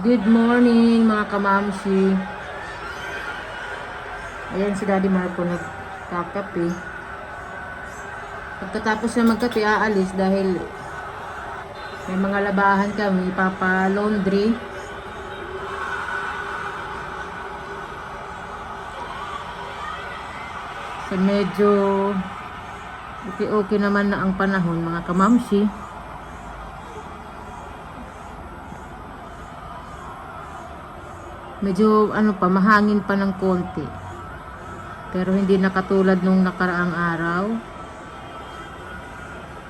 Good morning mga kamamsi. Ayan si Daddy Marco nagkakape. Pagkatapos na magkape, aalis dahil may mga labahan kami, papa laundry. So medyo okay naman na ang panahon mga kamamsi. Medyo mahangin pa ng konti. Pero hindi na katulad nung nakaraang araw.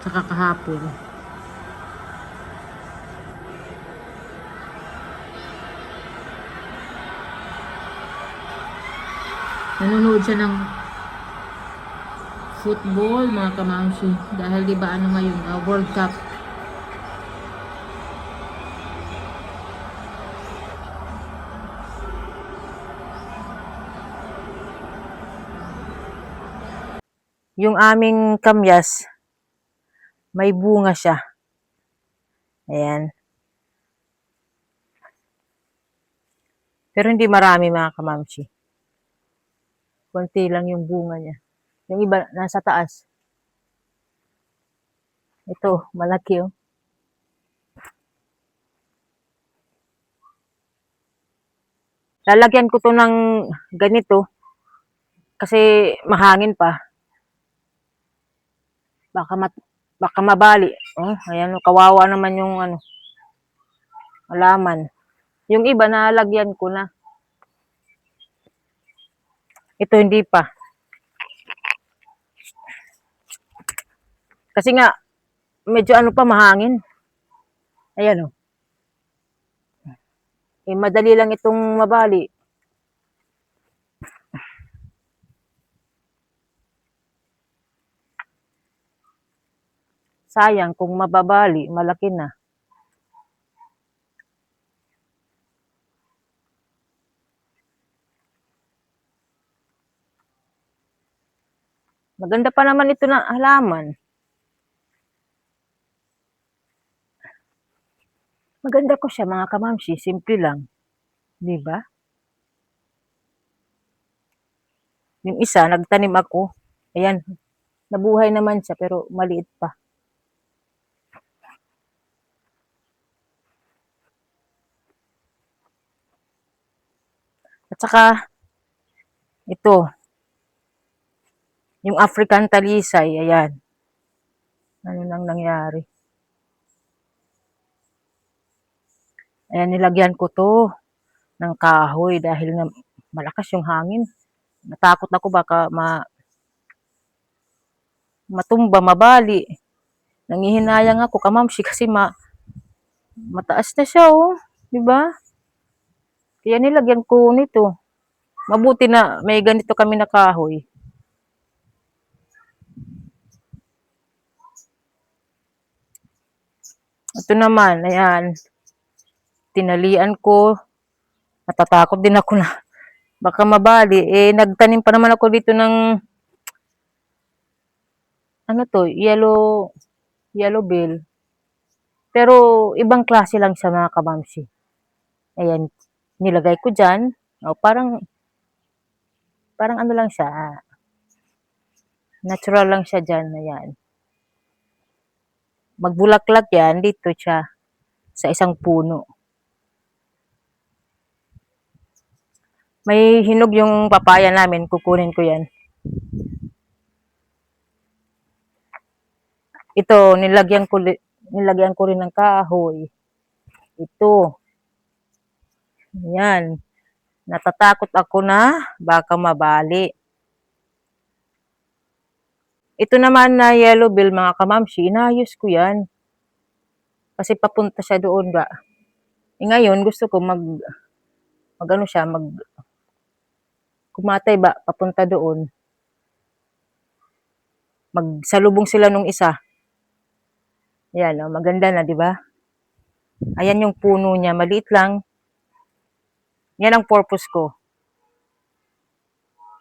Tsaka kahapon. Nanonood siya ng football mga kamamsi. Dahil diba ngayon, World Cup. Yung aming kamyas, may bunga siya. Ayan. Pero hindi marami mga kamamsi. Konti lang yung bunga niya. Yung iba, nasa taas. Ito, malaki oh. Lalagyan ko to ng ganito. Kasi mahangin pa. Baka mabali. Oh, ayan, kawawa naman yung halaman. Yung iba nalagyan ko na. Ito hindi pa. Kasi nga medyo pa mahangin. Ayan oh. Madali lang itong mabali. Sayang kung mababali, malaki na. Maganda pa naman ito na halaman. Maganda ko siya mga kamamsi, simple lang. 'Di ba? Yung isa, nagtanim ako. Ayan, nabuhay naman siya pero maliit pa. At saka, ito, yung African talisay, ayan. Ano nang nangyari? Ayan, nilagyan ko to ng kahoy dahil na malakas yung hangin. Natakot ako baka matumba, mabali. Nangihinayang ako, kamamsi, kasi mataas na siya, oh. Diba? Kaya nilagyan ko nito. Mabuti na may ganito kami na kahoy. Ito naman, ayan. Tinalian ko. Natatakot din ako na baka mabali. Nagtanim pa naman ako dito ng yellow bell. Pero ibang klase lang siya mga kamamsi. Ayan, nilagay ko dyan. O, parang lang siya. Natural lang siya dyan. Ayan. Magbulaklak yan, dito siya sa isang puno. May hinog yung papaya namin, kukunin ko yan. Ito, nilagyan ko rin ng kahoy. Ito. Yan. Natatakot ako na baka mabali. Ito naman na yellow bell mga kamamsi, inayos ko yan. Kasi papunta siya doon ba. Ngayon gusto ko kumatay ba papunta doon. Magsalubong sila nung isa. Yan, oh, maganda na, di ba? Ayan yung puno niya, maliit lang. Yan ang purpose ko.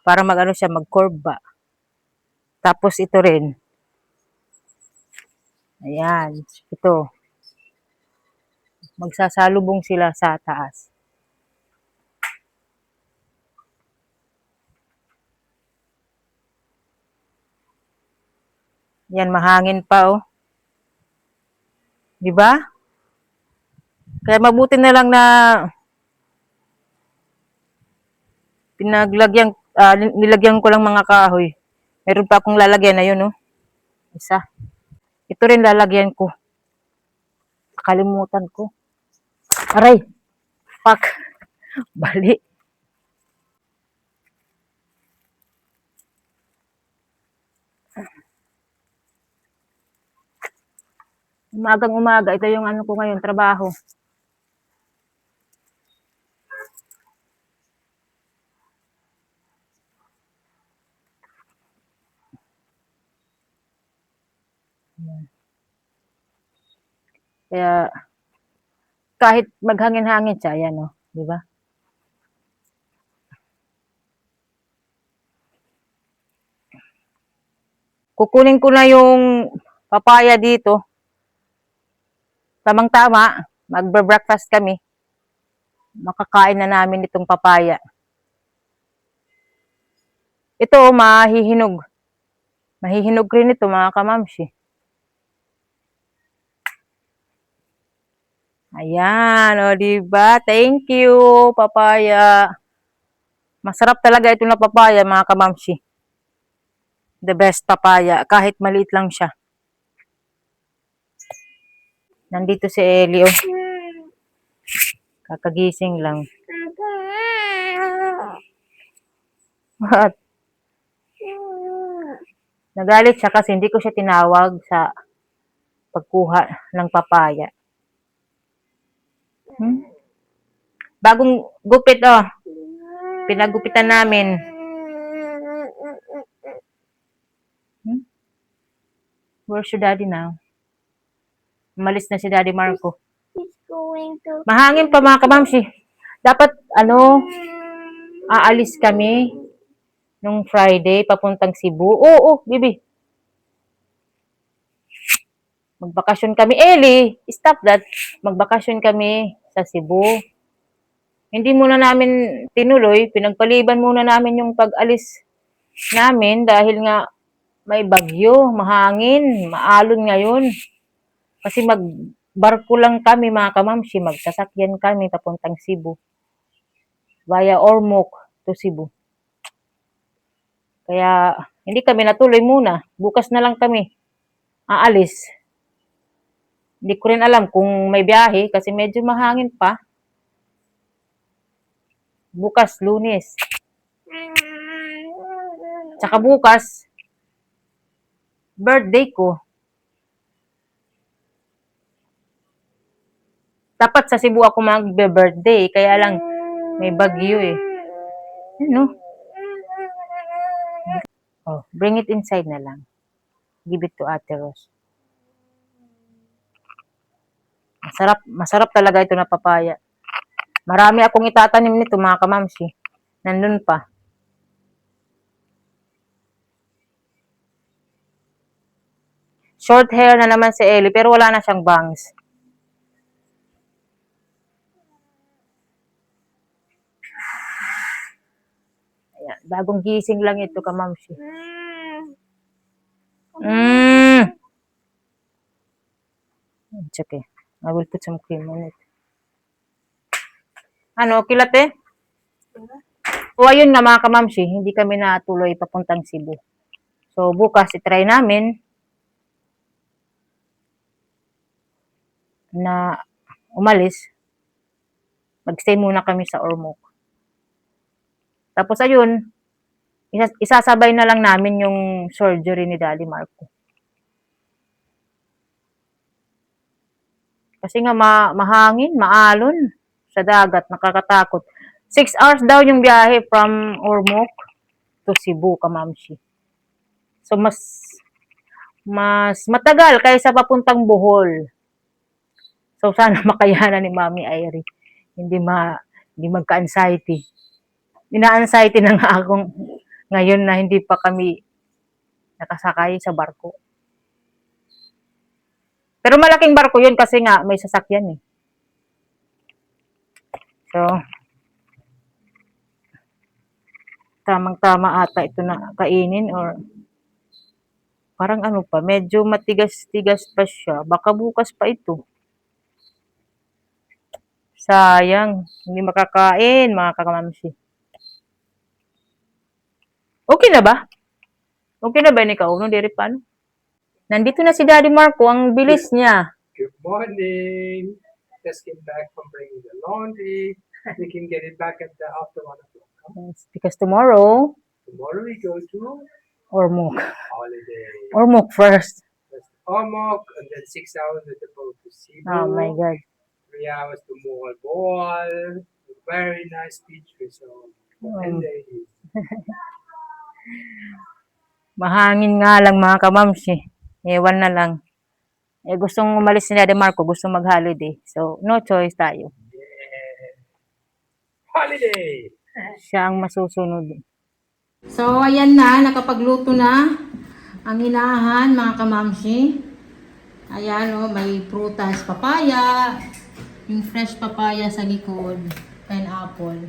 Para siya, mag-curve ba. Tapos ito rin. Ayan, ito. Magsasalubong sila sa taas. Yan, mahangin pa, oh. Di ba? Kaya mabuti na lang na nilagyan ko lang mga kahoy. Meron pa akong lalagyan na yun, oh. Isa. Ito rin lalagyan ko. Kalimutan ko. Aray! Pak! Bali. Umagang umaga, ito yung ano ko ngayon, trabaho. Kaya, kahit maghangin-hangin siya, yan, oh. Di ba? Kukunin ko na yung papaya dito. Tamang-tama, magbe-breakfast kami. Makakain na namin itong papaya. Ito, mahihinog. Mahihinog rin ito, mga kamamshi. Ayan, o, diba? Thank you, papaya. Masarap talaga ito na papaya, mga kamamshi. The best papaya, kahit maliit lang siya. Nandito si Ellie, oh. Kakagising lang. What? Nagalit siya kasi hindi ko siya tinawag sa pagkuha ng papaya. Bagong gupit, oh. Pinagupitan namin. Where's your daddy now? Umalis na si Daddy Marco. Mahangin pa, mga kamamshi. Dapat, aalis kami nung Friday papuntang Cebu. Oo, bibi. Magbakasyon kami. Ellie, stop that. Magbakasyon kami sa Cebu. Hindi muna namin tinuloy. Pinagpaliban muna namin yung pag-alis namin dahil nga may bagyo, mahangin, maalon ngayon. Kasi magbarko lang kami, mga kamamshi. Magsasakyan kami papuntang Cebu. Via Ormoc to Cebu. Kaya hindi kami natuloy muna. Bukas na lang kami aalis. Hindi ko rin alam kung may biyahe kasi medyo mahangin pa. Bukas, Lunes. Tsaka bukas, birthday ko. Dapat sa Cebu ako magbe-birthday. Kaya lang, may bagyo eh. Ano? Oh, bring it inside na lang. Give it to Ate Rose. Masarap talaga ito na papaya. Marami akong itatanim nito, mga kamamshi. Nandun pa. Short hair na naman si Ellie, pero wala na siyang bangs. Ayan, bagong gising lang ito, kamamshi. It's okay. I will put some cream on it. Ano, kilate? O, ayun nga, mga kamamshi, hindi kami natuloy papuntang Cebu. So, bukas itry namin na umalis. Magstay muna kami sa Ormoc. Tapos, ayun, isasabay na lang namin yung surgery ni Daddy Marco. Kasi nga mahangin, maalon sa dagat, nakakatakot. 6 hours daw yung biyahe from Ormoc to Cebu, kamamshi. So, mas matagal kaysa papuntang Bohol. So, sana makayanan ni Mami Airy. Hindi magka-anxiety. Ina-anxiety na nga akong ngayon na hindi pa kami nakasakay sa barko. Pero malaking barko yun kasi nga may sasakyan eh. So, tamang-tama ata ito na kainin or parang ano pa, medyo matigas-tigas pa siya. Baka bukas pa ito. Sayang, hindi makakain mga kakamamsi. Okay na ba? Okay na ba ni Kauno? Diri pa, ano? Nandito na si Daddy Marco, ang bilis niya. Good morning. Just came back from bringing the laundry. We can get it back after 1 o'clock. Because tomorrow, Tomorrow we go to Ormoc. holiday. Ormoc first. First Ormoc, and then 6 hours with the boat to Cebu. Oh my God. 3 hours to Bohol. Very nice beach resort. And then Mahangin nga lang mga kamamsi. Ewan na lang. Eh gustong umalis si Daddy Marco, gustong mag-holiday. So, no choice tayo. yeah. Holiday! Siya ang masusunod. So, ayan na. Nakapagluto na ang inahan, mga kamamsi. Ayan, oh, may prutas, papaya. Yung fresh papaya sa likod. Pineapple.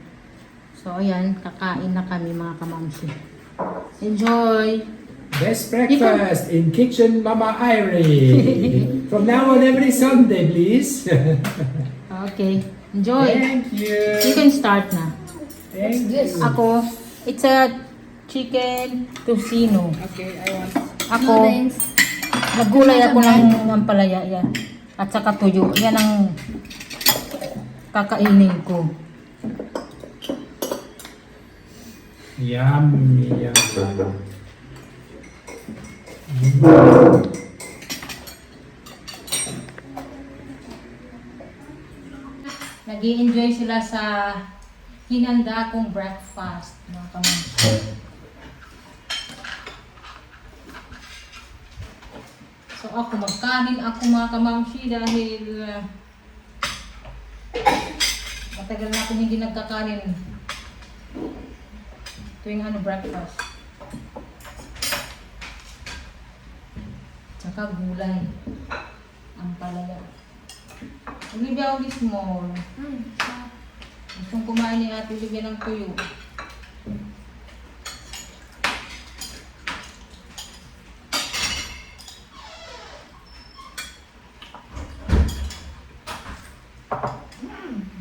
So, ayan. Kakain na kami, mga kamamsi. Enjoy! Best breakfast in Kitchen Mama Irie. From now on every Sunday, please. Okay. Enjoy! Thank you. You can start na. Thank you. Ako, it's a chicken tocino. Okay, I want. Ako, nagulay ako ng ampalaya yan. At saka tuyo. Yan ang kakainin ko. Yummy, yummy. Nag-i-enjoy sila sa hinanda kong breakfast. Mga kamamsi. So ako, magkanin ako mga kamamsi dahil matagal na akong hindi nagkakanin tuwing breakfast. Tsaka gulay. Ang palaya. Olivia, only small. Gustong kumain ni Ate Olivia ng tuyo.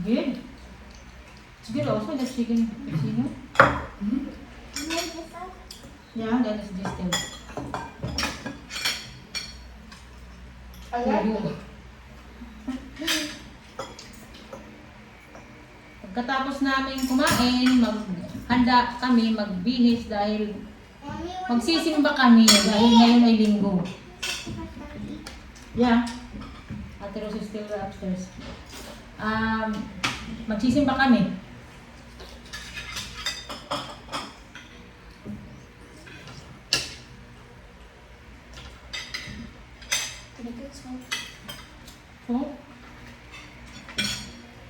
Good. It's good also, the chicken casino. Yeah, that is distilled. Tuyo. Pagkatapos namin kumain, maghanda kami, magbihis dahil magsisimba kami dahil ngayon ay linggo. Yeah. Ate Rose is still upstairs. Magsisimba kami. Oh?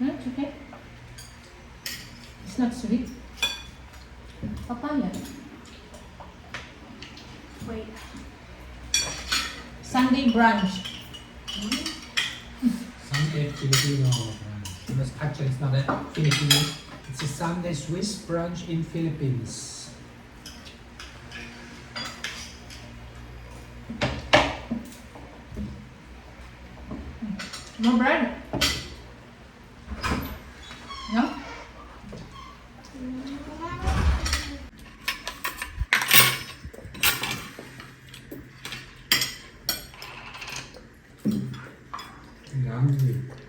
No, it's okay. It's not sweet. Papaya. Wait. Sunday brunch. Sunday Filipino brunch. Because actually it's not a Filipino. It's a Sunday Swiss brunch in Philippines. No bread? No? Yummy.